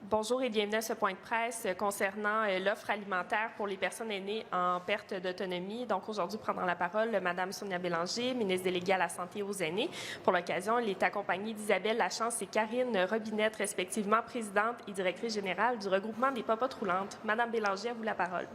Bonjour et bienvenue à ce point de presse concernant l'offre alimentaire pour les personnes aînées en perte d'autonomie. Donc aujourd'hui, prendra la parole Mme Sonia Bélanger, ministre déléguée à la Santé et aux aînés. Pour l'occasion, elle est accompagnée d'Isabelle Lachance et Karine Robinette, respectivement présidente et directrice générale du regroupement des popotes roulantes. Mme Bélanger, à vous la parole.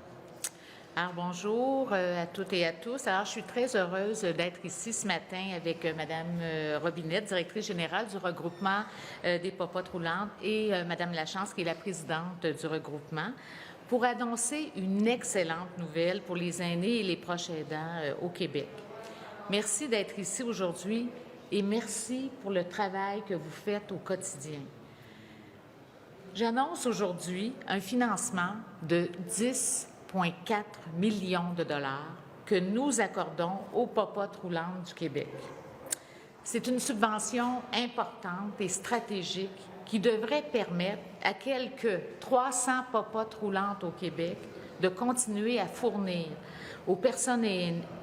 Alors, bonjour à toutes et à tous. Alors, je suis très heureuse d'être ici ce matin avec Mme Robinette, directrice générale du regroupement des popotes roulantes, et Mme Lachance, qui est la présidente du regroupement, pour annoncer une excellente nouvelle pour les aînés et les proches aidants au Québec. Merci d'être ici aujourd'hui et merci pour le travail que vous faites au quotidien. J'annonce aujourd'hui un financement de 10,4 millions de dollars que nous accordons aux popotes roulantes du Québec. C'est une subvention importante et stratégique qui devrait permettre à quelques 300 popotes roulantes au Québec de continuer à fournir aux personnes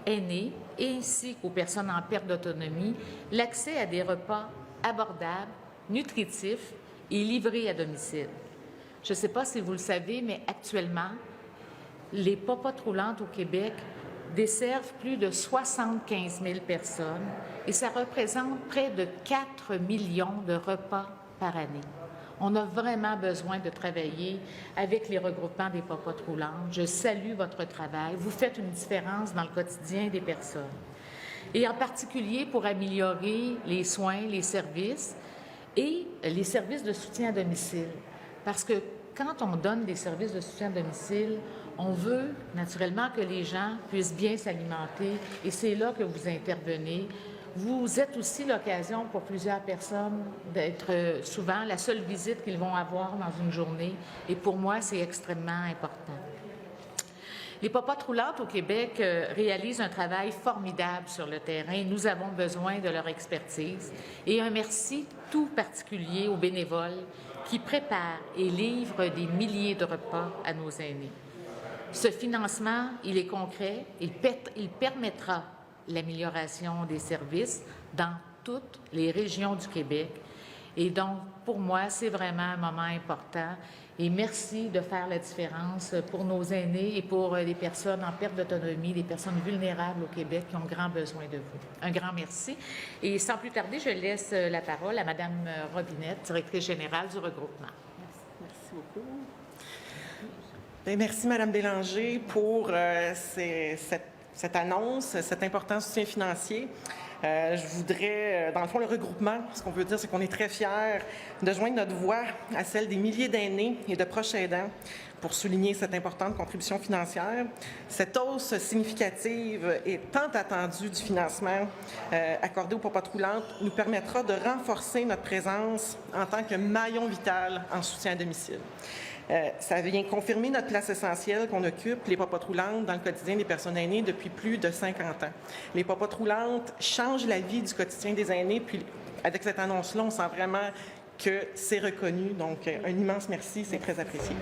aînées ainsi qu'aux personnes en perte d'autonomie l'accès à des repas abordables, nutritifs et livrés à domicile. Je ne sais pas si vous le savez, mais actuellement, les popotes roulantes au Québec desservent plus de 75 000 personnes et ça représente près de 4 millions de repas par année. On a vraiment besoin de travailler avec les regroupements des popotes roulantes. Je salue votre travail. Vous faites une différence dans le quotidien des personnes. Et en particulier pour améliorer les soins, les services et les services de soutien à domicile. Parce que quand on donne des services de soutien à domicile, on veut naturellement que les gens puissent bien s'alimenter et c'est là que vous intervenez. Vous êtes aussi l'occasion pour plusieurs personnes d'être souvent la seule visite qu'ils vont avoir dans une journée et pour moi, c'est extrêmement important. Les popotes roulantes au Québec réalisent un travail formidable sur le terrain. Nous avons besoin de leur expertise. Et un merci tout particulier aux bénévoles qui préparent et livrent des milliers de repas à nos aînés. Ce financement, il est concret, il permettra l'amélioration des services dans toutes les régions du Québec. Et donc, pour moi, c'est vraiment un moment important. Et merci de faire la différence pour nos aînés et pour les personnes en perte d'autonomie, les personnes vulnérables au Québec qui ont grand besoin de vous. Un grand merci. Et sans plus tarder, je laisse la parole à Mme Robinette, directrice générale du regroupement. Merci beaucoup. Bien, merci, Mme Bélanger, pour cette annonce, cet important soutien financier. Je voudrais, dans le fond, le regroupement, ce qu'on peut dire, c'est qu'on est très fiers de joindre notre voix à celle des milliers d'aînés et de proches aidants pour souligner cette importante contribution financière. Cette hausse significative et tant attendue du financement accordé aux popotes roulantes nous permettra de renforcer notre présence en tant que maillon vital en soutien à domicile. Ça vient confirmer notre place essentielle qu'on occupe, les popotes roulantes, dans le quotidien des personnes aînées depuis plus de 50 ans. Les popotes roulantes changent la vie du quotidien des aînés, puis avec cette annonce-là, on sent vraiment que c'est reconnu. Donc, un immense merci, c'est très apprécié.